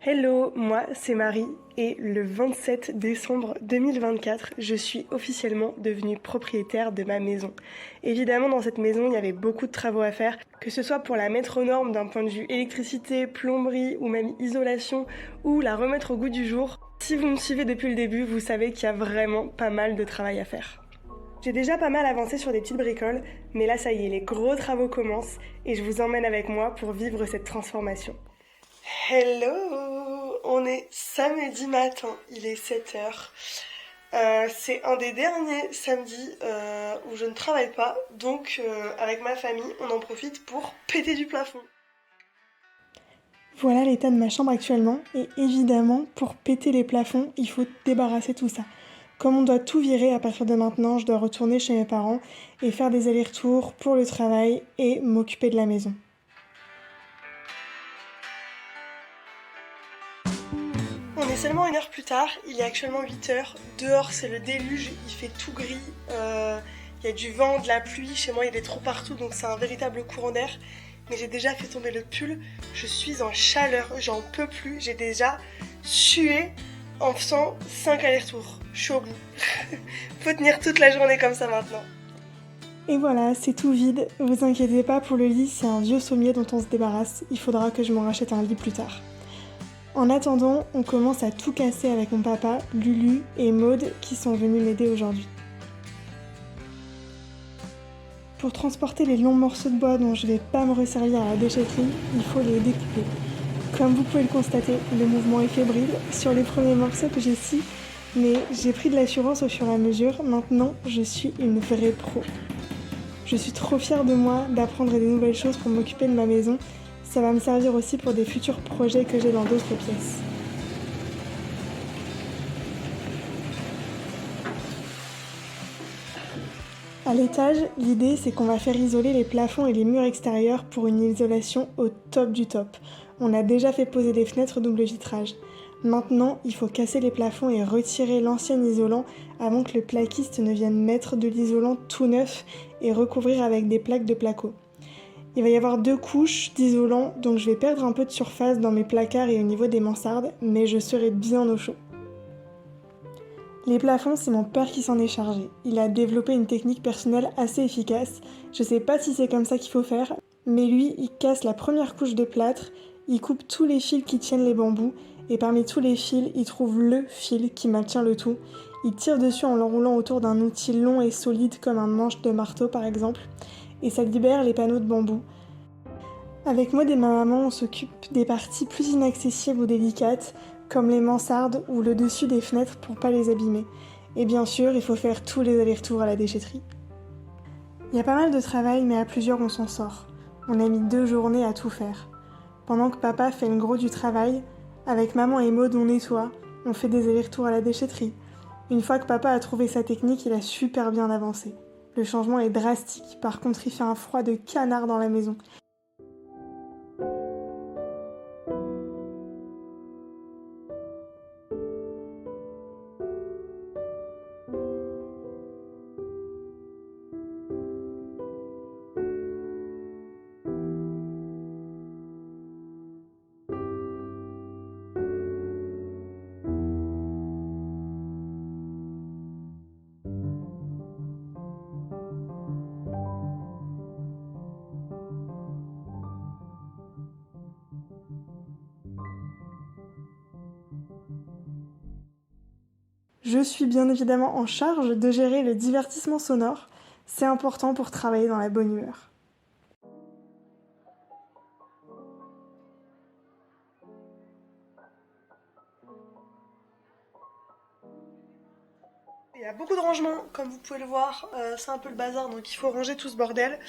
Hello, moi c'est Marie et le 27 décembre 2024, je suis officiellement devenue propriétaire de ma maison. Évidemment, dans cette maison, il y avait beaucoup de travaux à faire, que ce soit pour la mettre aux normes d'un point de vue électricité, plomberie ou même isolation, ou la remettre au goût du jour. Si vous me suivez depuis le début, vous savez qu'il y a vraiment pas mal de travail à faire. J'ai déjà pas mal avancé sur des petites bricoles, mais là ça y est, les gros travaux commencent et je vous emmène avec moi pour vivre cette transformation. Hello! On est samedi matin, il est 7h. C'est un des derniers samedis où je ne travaille pas, donc avec ma famille, on en profite pour péter du plafond. Voilà l'état de ma chambre actuellement, et évidemment, pour péter les plafonds, il faut débarrasser tout ça. Comme on doit tout virer à partir de maintenant, je dois retourner chez mes parents et faire des allers-retours pour le travail et m'occuper de la maison. On est seulement une heure plus tard, il est actuellement 8h, dehors c'est le déluge, il fait tout gris, il y a du vent, de la pluie, chez moi il est trop partout donc c'est un véritable courant d'air. Mais j'ai déjà fait tomber le pull, je suis en chaleur, j'en peux plus, j'ai déjà sué en faisant 5 allers-retours. Je suis au bout. Faut tenir toute la journée comme ça maintenant. Et voilà, c'est tout vide. Vous inquiétez pas pour le lit, c'est un vieux sommier dont on se débarrasse. Il faudra que je m'en rachète un lit plus tard. En attendant, on commence à tout casser avec mon papa, Lulu et Maude qui sont venus m'aider aujourd'hui. Pour transporter les longs morceaux de bois dont je vais pas me resservir à la déchetterie, il faut les découper. Comme vous pouvez le constater, le mouvement est fébrile sur les premiers morceaux que j'ai scie, mais j'ai pris de l'assurance au fur et à mesure, maintenant je suis une vraie pro. Je suis trop fière de moi d'apprendre des nouvelles choses pour m'occuper de ma maison, ça va me servir aussi pour des futurs projets que j'ai dans d'autres pièces. À l'étage, l'idée c'est qu'on va faire isoler les plafonds et les murs extérieurs pour une isolation au top du top. On a déjà fait poser des fenêtres double vitrage. Maintenant, il faut casser les plafonds et retirer l'ancien isolant avant que le plaquiste ne vienne mettre de l'isolant tout neuf et recouvrir avec des plaques de placo. Il va y avoir 2 couches d'isolant, donc je vais perdre un peu de surface dans mes placards et au niveau des mansardes, mais je serai bien au chaud. Les plafonds, c'est mon père qui s'en est chargé. Il a développé une technique personnelle assez efficace. Je sais pas si c'est comme ça qu'il faut faire, mais lui, il casse la première couche de plâtre, il coupe tous les fils qui tiennent les bambous, et parmi tous les fils, il trouve le fil qui maintient le tout. Il tire dessus en l'enroulant autour d'un outil long et solide comme un manche de marteau par exemple, et ça libère les panneaux de bambou. Avec moi et ma maman, on s'occupe des parties plus inaccessibles ou délicates, comme les mansardes ou le dessus des fenêtres pour pas les abîmer. Et bien sûr, il faut faire tous les allers-retours à la déchetterie. Il y a pas mal de travail, mais à plusieurs on s'en sort. On a mis 2 journées à tout faire. Pendant que papa fait le gros du travail, avec maman et Maude on nettoie, on fait des allers-retours à la déchetterie. Une fois que papa a trouvé sa technique, il a super bien avancé. Le changement est drastique, par contre il fait un froid de canard dans la maison. Je suis bien évidemment en charge de gérer le divertissement sonore. C'est important pour travailler dans la bonne humeur. Il y a beaucoup de rangements, comme vous pouvez le voir, c'est un peu le bazar, donc il faut ranger tout ce bordel.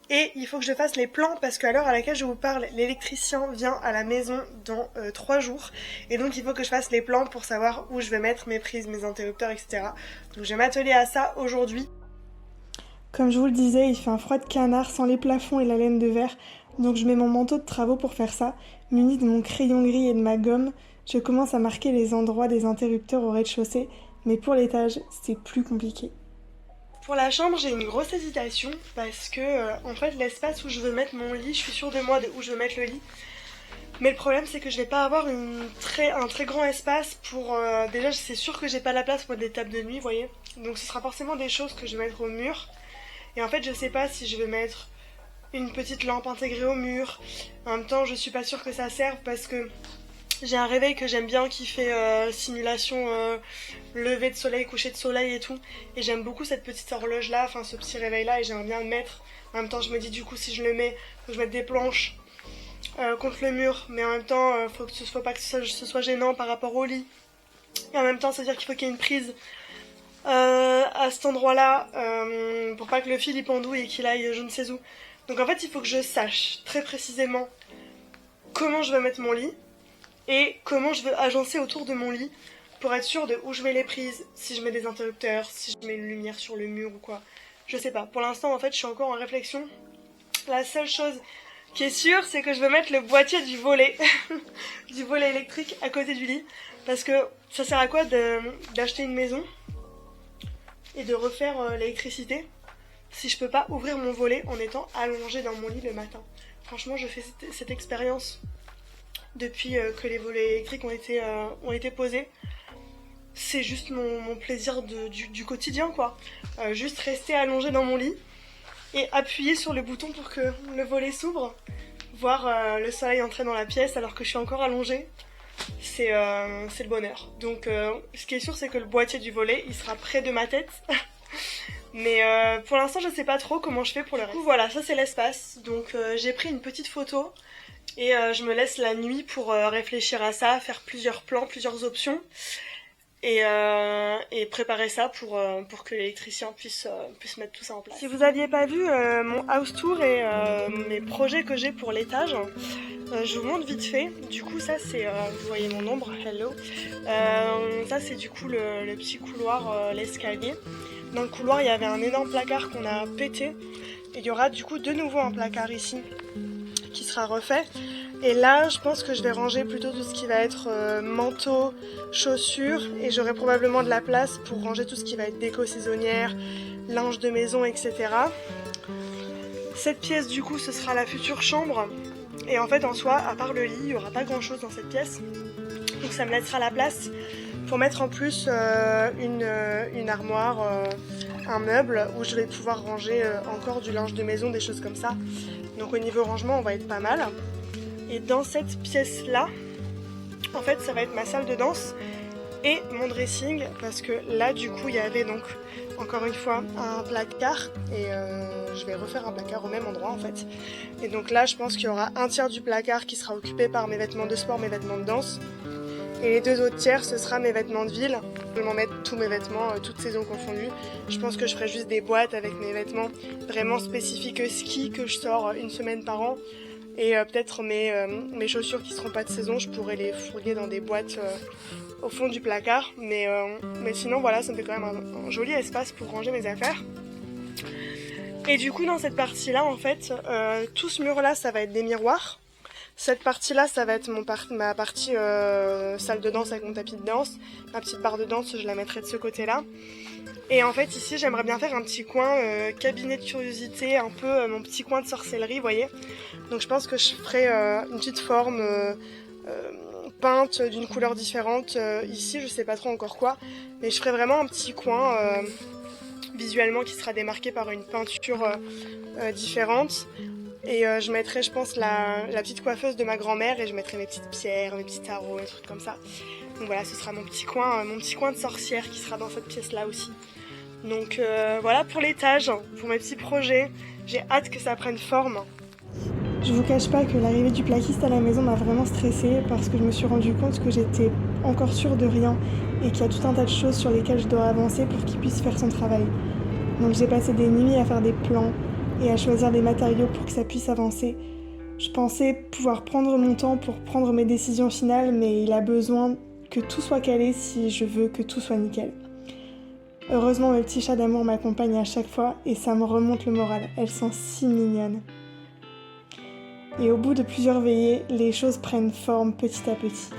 Et il faut que je fasse les plans parce qu'à l'heure à laquelle je vous parle, l'électricien vient à la maison dans 3 jours. Et donc il faut que je fasse les plans pour savoir où je vais mettre mes prises, mes interrupteurs, etc. Donc je vais m'atteler à ça aujourd'hui. Comme je vous le disais, il fait un froid de canard sans les plafonds et la laine de verre. Donc je mets mon manteau de travaux pour faire ça. Muni de mon crayon gris et de ma gomme, je commence à marquer les endroits des interrupteurs au rez-de-chaussée. Mais pour l'étage, c'est plus compliqué. Pour la chambre, j'ai une grosse hésitation parce que en fait l'espace où je veux mettre mon lit, je suis sûre de moi de où je veux mettre le lit. Mais le problème c'est que je vais pas avoir un très grand espace pour... déjà c'est sûr que j'ai pas la place pour des tables de nuit, vous voyez. Donc ce sera forcément des choses que je vais mettre au mur. Et en fait je sais pas si je vais mettre une petite lampe intégrée au mur. En même temps je suis pas sûre que ça serve parce que j'ai un réveil que j'aime bien qui fait simulation lever de soleil, coucher de soleil et tout. Et j'aime beaucoup cette petite horloge là, enfin ce petit réveil là, et j'aimerais bien le mettre. En même temps je me dis du coup si je le mets, faut que je mette des planches contre le mur. Mais en même temps faut pas que ce soit gênant par rapport au lit. Et en même temps ça veut dire qu'il faut qu'il y ait une prise à cet endroit là pour pas que le fil y pendouille et qu'il aille je ne sais où. Donc en fait il faut que je sache très précisément comment je vais mettre mon lit et comment je veux agencer autour de mon lit pour être sûre de où je mets les prises, si je mets des interrupteurs, si je mets une lumière sur le mur ou quoi. Je sais pas. Pour l'instant, en fait, je suis encore en réflexion. La seule chose qui est sûre, c'est que je veux mettre le boîtier du volet, du volet électrique à côté du lit. Parce que ça sert à quoi d'acheter une maison et de refaire l'électricité si je peux pas ouvrir mon volet en étant allongée dans mon lit le matin. Franchement, je fais cette expérience depuis que les volets électriques ont été posés. C'est juste mon plaisir du quotidien quoi. Juste rester allongé dans mon lit et appuyer sur le bouton pour que le volet s'ouvre, voir le soleil entrer dans la pièce alors que je suis encore allongée. C'est le bonheur. Donc ce qui est sûr c'est que le boîtier du volet il sera près de ma tête. Mais pour l'instant je sais pas trop comment je fais pour le reste. Voilà, ça c'est l'espace. Donc j'ai pris une petite photo. Et je me laisse la nuit pour réfléchir à ça, faire plusieurs plans, plusieurs options et préparer ça pour que l'électricien puisse mettre tout ça en place. Si vous aviez pas vu mon house tour et mes projets que j'ai pour l'étage, je vous montre vite fait. Du coup ça c'est, vous voyez mon ombre, hello. Ça c'est du coup le petit couloir, l'escalier. Dans le couloir il y avait un énorme placard qu'on a pété. Et il y aura du coup de nouveau un placard ici qui sera refait. Et là je pense que je vais ranger plutôt tout ce qui va être manteau, chaussures, et j'aurai probablement de la place pour ranger tout ce qui va être déco saisonnière, linge de maison, etc. Cette pièce du coup ce sera la future chambre, et en fait en soi à part le lit il n'y aura pas grand chose dans cette pièce, donc ça me laissera la place pour mettre en plus une armoire, un meuble où je vais pouvoir ranger encore du linge de maison, des choses comme ça. Donc au niveau rangement on va être pas mal. Et dans cette pièce là, en fait ça va être ma salle de danse et mon dressing, parce que là du coup il y avait donc encore une fois un placard et je vais refaire un placard au même endroit en fait. Et donc là je pense qu'il y aura un tiers du placard qui sera occupé par mes vêtements de sport, mes vêtements de danse, et les deux autres tiers ce sera mes vêtements de ville. Je vais m'en mettre tous mes vêtements, toutes saisons confondues. Je pense que je ferai juste des boîtes avec mes vêtements vraiment spécifiques ski que je sors une semaine par an. Et peut-être mes chaussures qui seront pas de saison, je pourrais les fourguer dans des boîtes au fond du placard. Mais sinon voilà, ça me fait quand même un joli espace pour ranger mes affaires. Et du coup dans cette partie là en fait, tout ce mur là ça va être des miroirs. Cette partie là ça va être ma partie salle de danse avec mon tapis de danse. Ma petite barre de danse je la mettrai de ce côté là. Et en fait ici j'aimerais bien faire un petit coin cabinet de curiosité, un peu mon petit coin de sorcellerie, vous voyez. Donc je pense que je ferai une petite forme peinte d'une couleur différente ici, je sais pas trop encore quoi. Mais je ferai vraiment un petit coin visuellement qui sera démarqué par une peinture différente. Et je mettrai je pense la petite coiffeuse de ma grand-mère et je mettrai mes petites pierres, mes petits tarots, des trucs comme ça. Donc voilà, ce sera mon petit coin de sorcière qui sera dans cette pièce là aussi. Donc voilà pour l'étage, pour mes petits projets. J'ai hâte que ça prenne forme. Je vous cache pas que l'arrivée du plaquiste à la maison m'a vraiment stressée parce que je me suis rendu compte que j'étais encore sûre de rien et qu'il y a tout un tas de choses sur lesquelles je dois avancer pour qu'il puisse faire son travail. Donc j'ai passé des nuits à faire des plans et à choisir des matériaux pour que ça puisse avancer. Je pensais pouvoir prendre mon temps pour prendre mes décisions finales, mais il a besoin que tout soit calé si je veux que tout soit nickel. Heureusement, mes petits chats d'amour m'accompagnent à chaque fois et ça me remonte le moral. Elles sont si mignonnes. Et au bout de plusieurs veillées, les choses prennent forme petit à petit.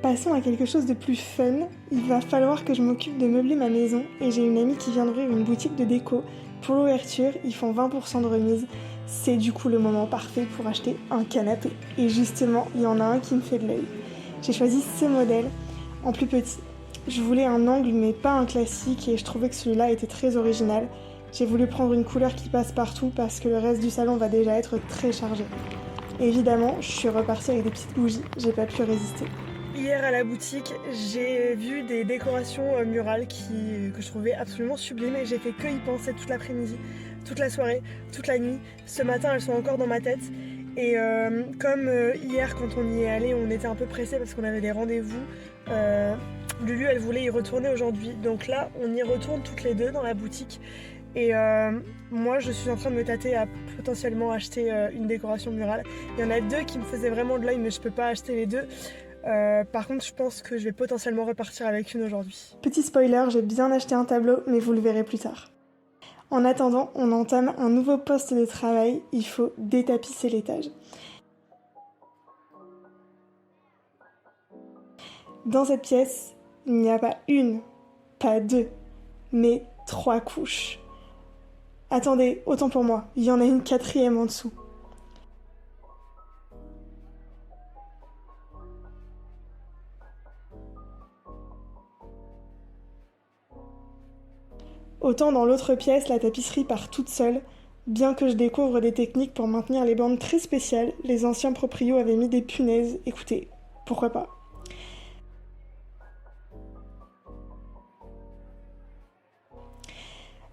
Passons à quelque chose de plus fun. Il va falloir que je m'occupe de meubler ma maison et j'ai une amie qui vient d'ouvrir une boutique de déco. Pour l'ouverture, ils font 20% de remise. C'est du coup le moment parfait pour acheter un canapé. Et justement, il y en a un qui me fait de l'œil. J'ai choisi ce modèle en plus petit. Je voulais un angle mais pas un classique et je trouvais que celui-là était très original. J'ai voulu prendre une couleur qui passe partout parce que le reste du salon va déjà être très chargé. Évidemment, je suis repartie avec des petites bougies, j'ai pas pu résister. Hier à la boutique, j'ai vu des décorations murales que je trouvais absolument sublimes et j'ai fait que y penser toute l'après-midi, toute la soirée, toute la nuit. Ce matin, elles sont encore dans ma tête. Et comme hier, quand on y est allé, on était un peu pressés parce qu'on avait des rendez-vous. Lulu, elle voulait y retourner aujourd'hui. Donc là, on y retourne toutes les deux dans la boutique. Et moi, je suis en train de me tâter à potentiellement acheter une décoration murale. Il y en a deux qui me faisaient vraiment de l'œil, mais je peux pas acheter les deux. Par contre, je pense que je vais potentiellement repartir avec une aujourd'hui. Petit spoiler, j'ai bien acheté un tableau, mais vous le verrez plus tard. En attendant, on entame un nouveau poste de travail, il faut détapisser l'étage. Dans cette pièce, il n'y a pas une, pas deux, mais 3 couches. Attendez, autant pour moi, il y en a une 4e en dessous. Autant dans l'autre pièce, la tapisserie part toute seule. Bien que je découvre des techniques pour maintenir les bandes très spéciales, les anciens proprios avaient mis des punaises. Écoutez, pourquoi pas.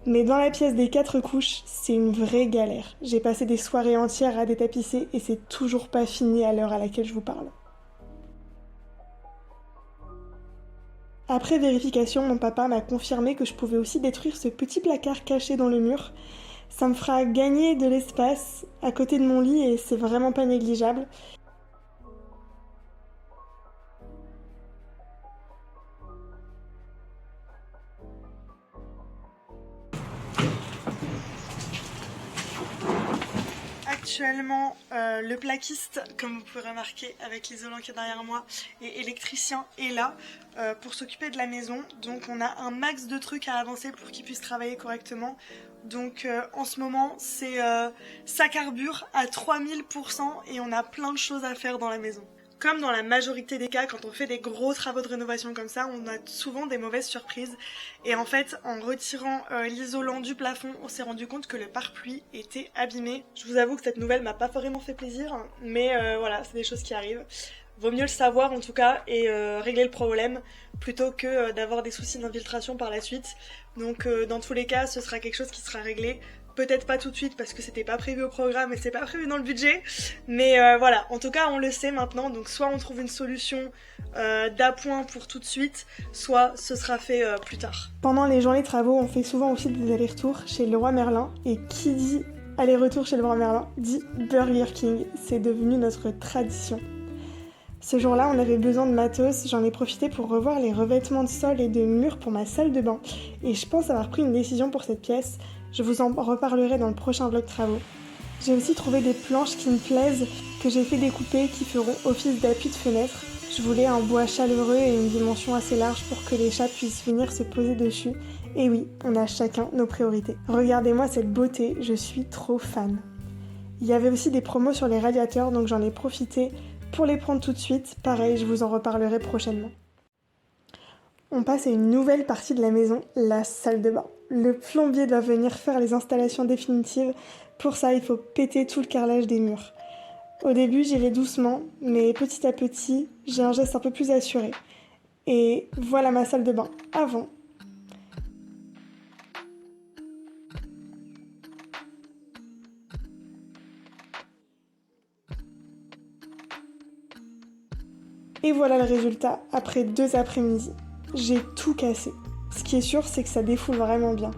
Mais dans la pièce des 4 couches, c'est une vraie galère. J'ai passé des soirées entières à détapisser et c'est toujours pas fini à l'heure à laquelle je vous parle. Après vérification, mon papa m'a confirmé que je pouvais aussi détruire ce petit placard caché dans le mur. Ça me fera gagner de l'espace à côté de mon lit et c'est vraiment pas négligeable. Actuellement, le plaquiste, comme vous pouvez remarquer avec l'isolant qui est derrière moi, et électricien est là pour s'occuper de la maison. Donc on a un max de trucs à avancer pour qu'il puisse travailler correctement. Donc en ce moment, ça carbure à 3000% et on a plein de choses à faire dans la maison. Comme dans la majorité des cas, quand on fait des gros travaux de rénovation comme ça, on a souvent des mauvaises surprises. Et en fait, en retirant l'isolant du plafond, on s'est rendu compte que le pare-pluie était abîmé. Je vous avoue que cette nouvelle m'a pas vraiment fait plaisir, mais voilà, c'est des choses qui arrivent. Vaut mieux le savoir en tout cas et régler le problème plutôt que d'avoir des soucis d'infiltration par la suite. Donc dans tous les cas, ce sera quelque chose qui sera réglé. Peut-être pas tout de suite parce que c'était pas prévu au programme et c'est pas prévu dans le budget. Mais voilà, en tout cas on le sait maintenant. Donc soit on trouve une solution d'appoint pour tout de suite, soit ce sera fait plus tard. Pendant les journées de travaux, on fait souvent aussi des allers-retours chez Leroy Merlin. Et qui dit aller-retour chez Leroy Merlin dit Burger King. C'est devenu notre tradition. Ce jour-là, on avait besoin de matos, j'en ai profité pour revoir les revêtements de sol et de murs pour ma salle de bain. Et je pense avoir pris une décision pour cette pièce, je vous en reparlerai dans le prochain vlog travaux. J'ai aussi trouvé des planches qui me plaisent, que j'ai fait découper, qui feront office d'appui de fenêtre. Je voulais un bois chaleureux et une dimension assez large pour que les chats puissent venir se poser dessus. Et oui, on a chacun nos priorités. Regardez-moi cette beauté, je suis trop fan. Il y avait aussi des promos sur les radiateurs, donc j'en ai profité pour les prendre tout de suite. Pareil, je vous en reparlerai prochainement. On passe à une nouvelle partie de la maison, la salle de bain. Le plombier doit venir faire les installations définitives. Pour ça, il faut péter tout le carrelage des murs. Au début, j'y vais doucement, mais petit à petit, j'ai un geste un peu plus assuré. Et voilà ma salle de bain avant. Et voilà le résultat après 2 après-midi. J'ai tout cassé. Ce qui est sûr, c'est que ça défoule vraiment bien.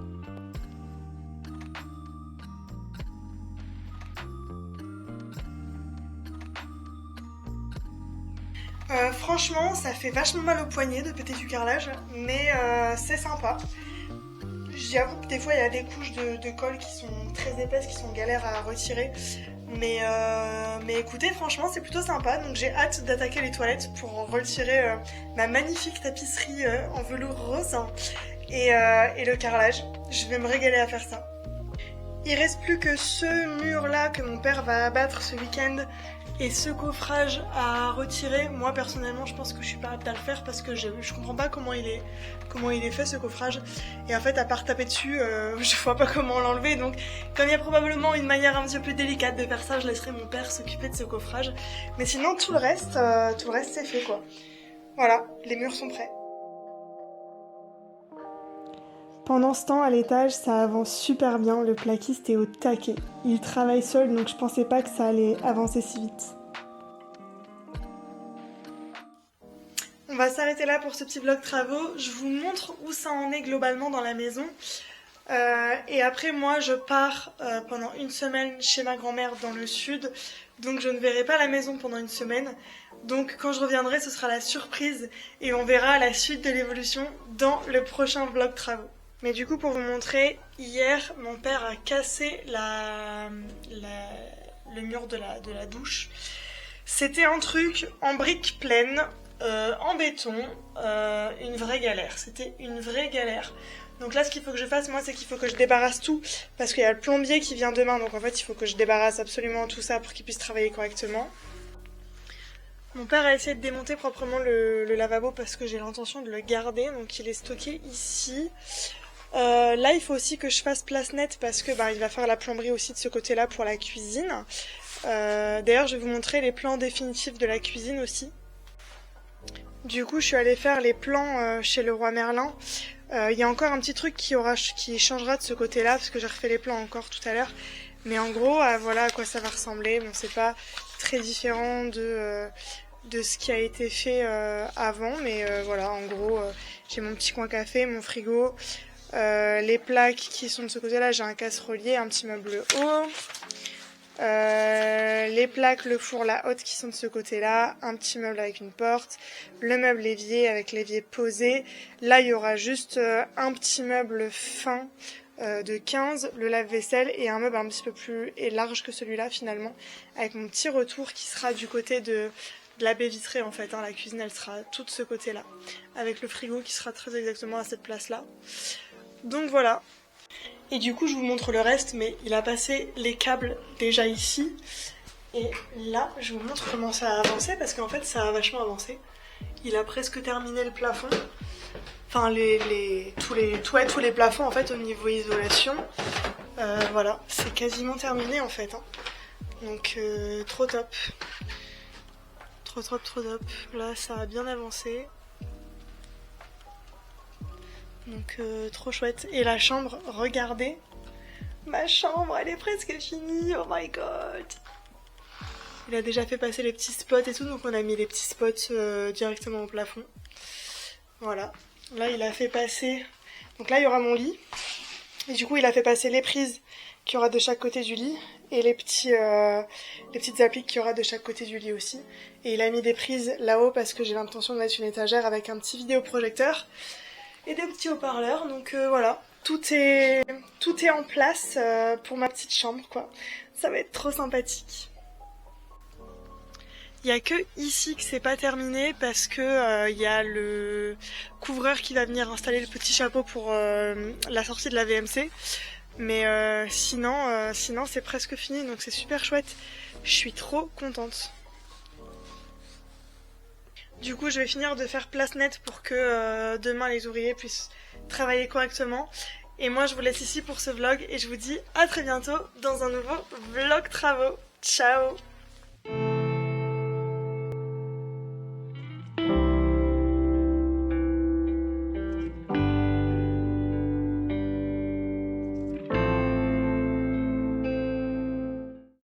Franchement, ça fait vachement mal au poignet de péter du carrelage, mais c'est sympa. J'avoue que des fois, il y a des couches de colle qui sont très épaisses, qui sont galères à retirer. Mais écoutez, franchement, c'est plutôt sympa. Donc j'ai hâte d'attaquer les toilettes pour retirer ma magnifique tapisserie en velours rose et le carrelage. Je vais me régaler à faire ça. Il reste plus que ce mur-là que mon père va abattre ce week-end et ce coffrage à retirer. Moi, personnellement, je pense que je suis pas apte à le faire parce que je comprends pas comment il est fait ce coffrage. Et en fait, à part taper dessus, je vois pas comment l'enlever. Donc, comme il y a probablement une manière un petit peu plus délicate de faire ça, je laisserai mon père s'occuper de ce coffrage. Mais sinon, tout le reste c'est fait, quoi. Voilà, les murs sont prêts. Pendant ce temps, à l'étage, ça avance super bien, le plaquiste est au taquet. Il travaille seul, donc je pensais pas que ça allait avancer si vite. On va s'arrêter là pour ce petit vlog travaux. Je vous montre où ça en est globalement dans la maison. Et après, moi, je pars pendant une semaine chez ma grand-mère dans le sud. Donc je ne verrai pas la maison pendant une semaine. Donc quand je reviendrai, ce sera la surprise. Et on verra la suite de l'évolution dans le prochain vlog travaux. Mais du coup, pour vous montrer, hier, mon père a cassé le mur de la douche. C'était un truc en briques pleines, en béton, une vraie galère. C'était une vraie galère. Donc là, ce qu'il faut que je fasse, moi, c'est qu'il faut que je débarrasse tout, parce qu'il y a le plombier qui vient demain. Donc en fait, il faut que je débarrasse absolument tout ça pour qu'il puisse travailler correctement. Mon père a essayé de démonter proprement le lavabo parce que j'ai l'intention de le garder. Donc il est stocké ici. Là, il faut aussi que je fasse place nette parce que il va faire la plomberie aussi de ce côté-là pour la cuisine. D'ailleurs, je vais vous montrer les plans définitifs de la cuisine aussi. Du coup, je suis allée faire les plans chez le roi Merlin. Il y a encore un petit truc qui changera de ce côté-là parce que j'ai refait les plans encore tout à l'heure. Mais en gros, voilà à quoi ça va ressembler. Bon, c'est pas très différent de ce qui a été fait avant, mais voilà, en gros, j'ai mon petit coin café, mon frigo. Les plaques qui sont de ce côté-là, j'ai un casserolier, un petit meuble haut. Les plaques, le four, la hotte qui sont de ce côté-là, un petit meuble avec une porte, le meuble évier avec l'évier posé. Là, il y aura juste un petit meuble fin de 15, le lave-vaisselle et un meuble un petit peu plus large que celui-là finalement, avec mon petit retour qui sera du côté de la baie vitrée en fait. La cuisine, elle sera toute de ce côté-là, avec le frigo qui sera très exactement à cette place-là. Donc voilà. Et du coup, je vous montre le reste, mais il a passé les câbles déjà ici. Et là, je vous montre comment ça a avancé, parce qu'en fait, ça a vachement avancé. Il a presque terminé le plafond. Enfin, tous les plafonds, en fait, au niveau isolation. Voilà, c'est quasiment terminé, en fait. Donc, trop top. Trop top. Là, ça a bien avancé. Donc trop chouette. Et la chambre, regardez. Ma chambre, elle est presque finie. Oh my god. Il a déjà fait passer les petits spots et tout. Donc on a mis les petits spots directement au plafond. Voilà. Là il a fait passer. Donc là il y aura mon lit. Et du coup il a fait passer les prises qu'il y aura de chaque côté du lit. Et les petites appliques qu'il y aura de chaque côté du lit aussi. Et il a mis des prises là-haut parce que j'ai l'intention de mettre une étagère avec un petit vidéoprojecteur. Et des petits haut-parleurs, donc voilà, tout est en place pour ma petite chambre, quoi. Ça va être trop sympathique. Il n'y a que ici que c'est pas terminé parce que il y a le couvreur qui va venir installer le petit chapeau pour la sortie de la VMC. Mais sinon c'est presque fini, donc c'est super chouette. Je suis trop contente. Du coup, je vais finir de faire place nette pour que demain les ouvriers puissent travailler correctement. Et moi, je vous laisse ici pour ce vlog et je vous dis à très bientôt dans un nouveau vlog travaux. Ciao!